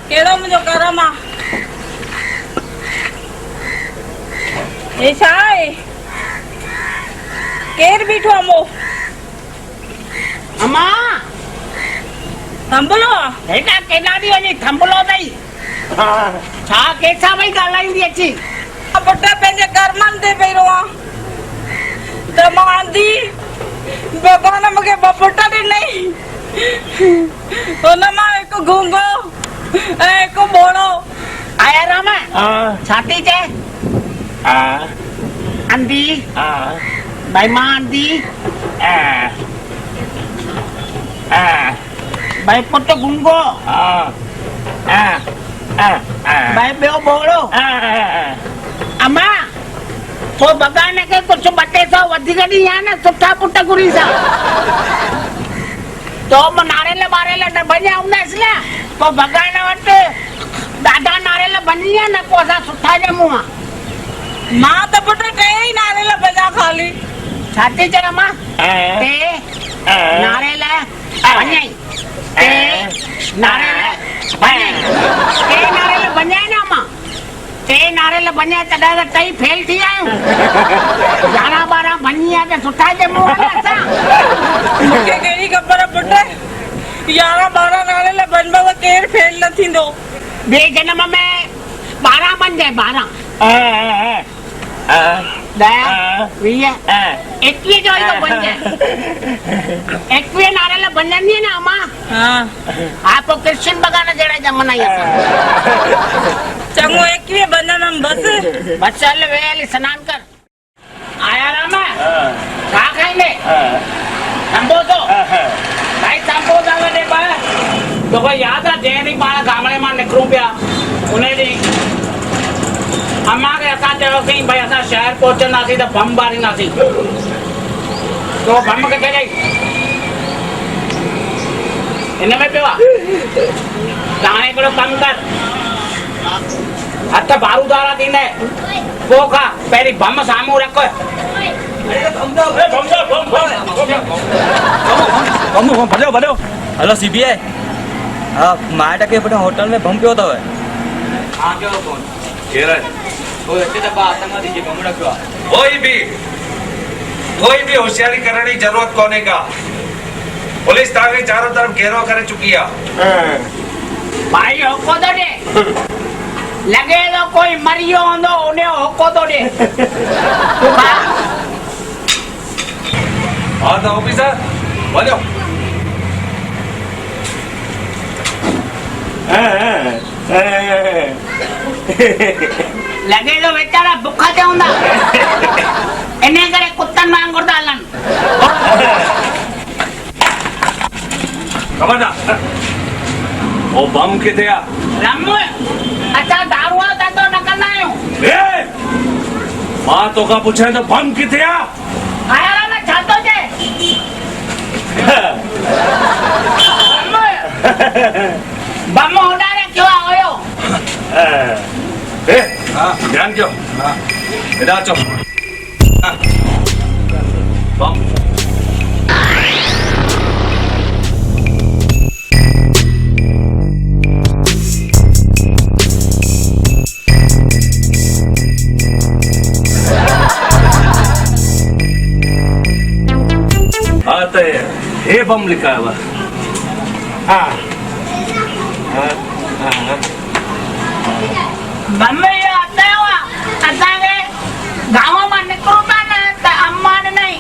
केड़ो मुझो करम आ ए छाए केर बीठो अमो अम्मा थंबलो हेटा केना दी वनी थंबलो दई छा केसा भई गालाईंदी अची पुट पंहिंजे कर्मनि ते पई रोआ त मां आंदी भॻवान मूंखे ॿ पुट ॾिनई हुन मां हिकु गूंगो ऐं हिकु ॿोड़ो आया राम छाती चए अंधी भाई मां अंधी भाई पुट गुंगो भाई ॿियो ॿोड़ो अम्मा तो भॻवान खे कुझु 200 वधीक ॾींहं आहे न सुठा पुट घुरी सा तो नारेल बारेल न बनिया हूंदासीं न पोइ भॻवान वटि ॾाढा नारेल बनी आहे न पोइ असां सुठा ॼमूं हा मां त पुट टे ई नारेल बजा खाली छा थी चए अम्मा टे नारेल बनिया टे नारेल बनिया न अम्मा टे नारेल बनिया तॾहिं त टई फेल थी आहियूं 11 12 बनी आहे त सुठा ॼमूं हा न असां मूंखे कहिड़ी ख़बर पुट 11 12 नारेल बनबव केरु फेल न थींदो ॿिए जनम में 12 बन जाए 12 10 20 21 जो ही तो बन जाए 21 नारेल बनंदी न अम्मा आप कृष्ण भगवान जड़ा जमना ही चंगो 21 बननम बस चल वे स्नान कर आया राम खा खाइले संबो तो भाई संबो जावे दे बा तो कोई याद है जे नहीं पाण गामड़े में निकरूं पिया उन्हें दी अम्मा के असां चयो कई भाई असां शहर पहुचंदासीं त बम बारींदासीं तो बम किथे गई इन में पियो आहे तव्हां हिकिड़ो कमु कर हथ बारूदारा थींदे पोइ खा पहिरीं बम साम्हूं रख भलो भलो हेलो सीबीआई माइट के पुट होटल में बम पियो अथव हाँ क्यों कौन केर है तो ऐसे दबा आतंकवादी जी बम रखियो कोई भी होशियारी करने की जरूरत कोने का पुलिस ताके चारों तरफ घेरो करे चुकी है भाई होको तो दे लगे तो कोई मरियो होंदो उन्हें होको तो दे हाँ तो ऑफिसर बोलो लगे तो बेचारा भुखा ते हुंदा इन्हें करे कुत्तन वांगुर ता हलन खबरदार ओ बम किथे आ रमू अच्छा दारू ता तो न कंदा आहियूं ए मां तो का पूछे तो बम किथे आ आया ना छातो जे बम होना रे क्यों आयो ए ध्यान क्यों इधर चो बम आते हे बम लिखा हुआ बम ये आता हुआ असांखे गांव में निकरूं था न त अम्मा नहीं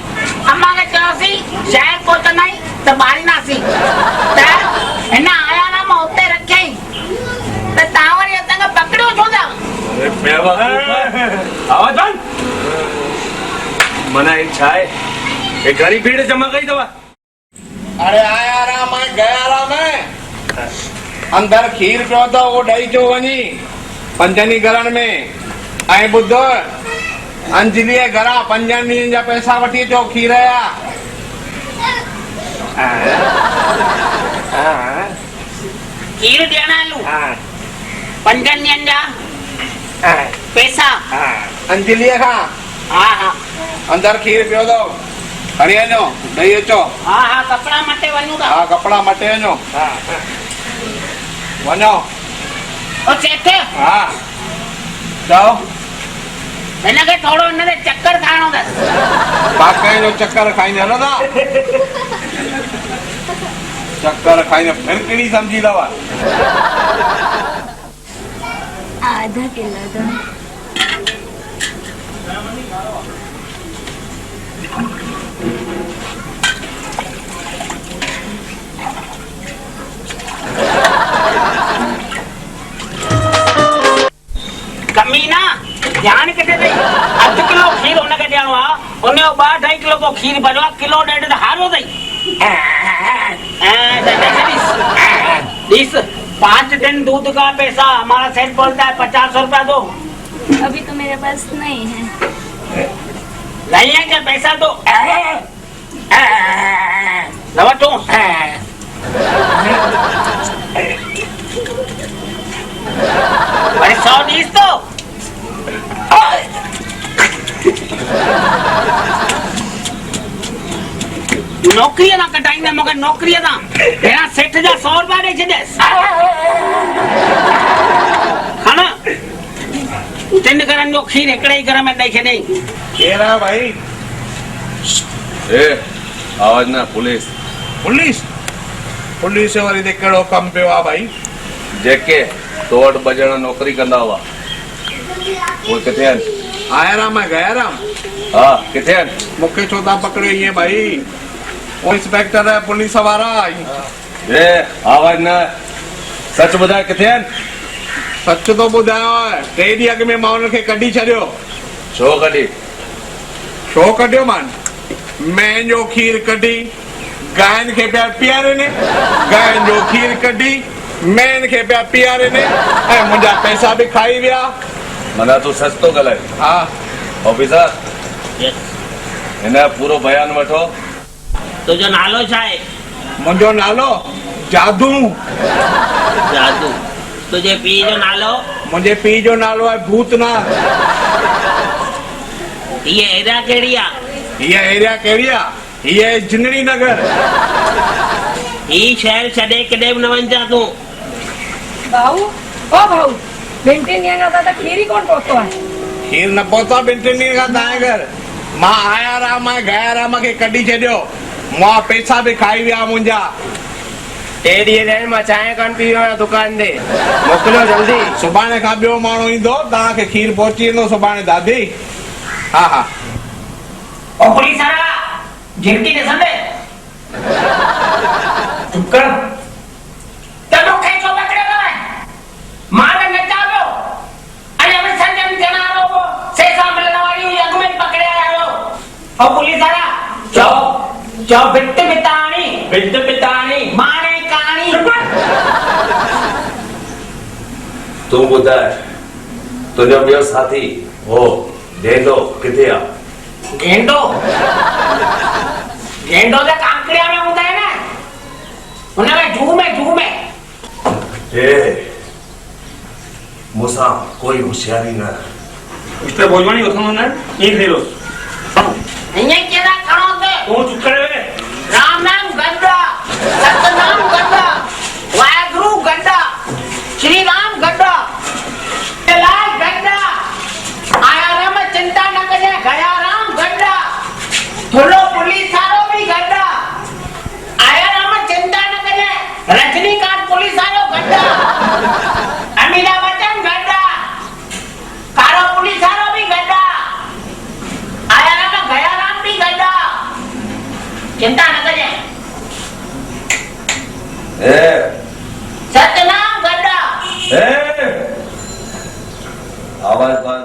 अम्मा के चयोसी शहर पहुचंदाई त बारींदासीं त हिन आया ना मां उते रखियई त तव्हां वरी असांखे पकड़ियो छो था आवाज बंद मना एक छाए ये गरीब भीड़ जमा गई दवा अरे आया राम गया राम अंदर खीर पियो तो वो ॾेई चो वञी पंजनी घरनि में ऐं ॿुध अंजलि घरां 5 ॾींहंनि जा पैसा वठी अचो खीर जा खीर ॾियण आलू 5 ॾींहंनि जा पैसा अंजलि खां हाँ अंदर खीर पियो तो खणी वञो ॾेई अचो हाँ कपड़ा मटे वञूं था हाँ कपड़ा मटे वञो वञो ओ सेठ हा चओ हिनखे थोरो हिन ते चक्कर खाइणो अथसि काके जो चक्कर खाईंदे हलंदा चक्कर खाईंदे फिरकड़ी समझी अथव आधा किलो दो। कमीना ध्यान किथे अथई 8 किलो खीर हुनखे ॾियणो आहे उन जो 2-2.5 किलो को खीर भरियो आहे किलो ॾेढ त हारो अथई ॾिस 5 दिन दूध का पैसा हमारा सेट बोलता है 500 रुपया दो अभी तो मेरे पास नहीं है। नहीं है क्या पैसा दो लवटो अरे 100 दीस तो नौकरी ना कटाईंदे मूंखे नौकरीअ तां पहिरां सेठ जा 100 रुपया ॾेई छॾियसि हा न 3 घरनि जो खीर हिकिड़े ई घर में ॾेई छॾियईं केरु आहे भाई ए आवाज ना पुलिस पुलिस पुलिस वारी ते कहिड़ो कमु पियो आहे भाई जेके तो वटि बजण नौकरी कंदा हुआ उहे किथे आहिनि आयाराम आहे गयाराम हा किथे आहिनि मूंखे छो था पकड़ियो ईअं भाई वो इंस्पेक्टर है पुलिस वारा ए आवाज ना सच ॿुधाए किथे आहिनि सच तो ॿुधायो आहे 3 ॾींहं अॻु में मां हुनखे कढी छॾियो छो कढी छो कढियो मान मैन जो खीर कढी गायन खे पिया पीआरनि गायन जो खीर कढी मैन खे पिया पीआरनि ऐं मुंहिंजा पैसा बि खाई विया माना तूं सच थो ॻाल्हाए हा ऑफिसर हिन जो पूरो बयान वठो तुंहिंजो नालो छा आहे मुंहिंजो नालो जादू जादू तुंहिंजे पीउ जो नालो मुंहिंजे पीउ जो नालो आहे भूतनाथ हीअ एरिया कहिड़ी आहे हीअ एरिया कहिड़ी आहे हीअ आहे जिनड़ी नगर ही शहर छॾे किॾे बि न वञजां तूं भाऊ ओ भाऊ 2-3 ॾींहं खां त खीर ई कोन पहुतो आहे खीर न पहुतो 2-3 ॾींहं खां तव्हांजे घर मां आयाराम ऐं गयाराम खे कढी छॾियो मां पैसा बि खाई विया मुंहिंजा 3 ॾींहं थिया मां चांहि कान पी आहियां दुकान ते मोकिलियो जल्दी सुभाणे खां ॿियो माण्हू ईंदो तव्हांखे खीर पहुची वेंदो सुभाणे दादी हा हा ओ पुलिस वारा झिड़की ॾिसंदे चुप कर त मूंखे छो पकड़ियो अथव मां त नचा पियो अने अमृतसर जे ॼणा वारो सेसा मिलण वारी हुई अॻु में पकड़े आयो ओ पुलिस वारा चओ बिट बिताणी माणे कहाणी तूं ॿुधाए तुंहिंजो ॿियो साथी हो ढेंडो किथे आहे गेंडो त कांकड़िया में हूंदा आहिनि हुनमें जू में ए मूंसां कोई होशियारी न मिस्टर भोजवानी वठंदो न ईअं थी वियो हीअं केड़ा खणो ते तूं चुप करे राम नाम गंगा सतनाम गंगा वाहेगुरु गंगा श्री राम गंगा लाल गंगा आया राम चिंता न कजे गया राम गंगा थोड़ो पुलिस वारो भी गंगा आया राम चिंता न कजे रजनीकांत पुलिस वारो गंगा अमीरा बच्चन गंगा कारो पुलिस वारो भी गंगा आया राम गया राम भी गंगा चिंता न कजे ए सतनाम गंगा ए आवाज बंद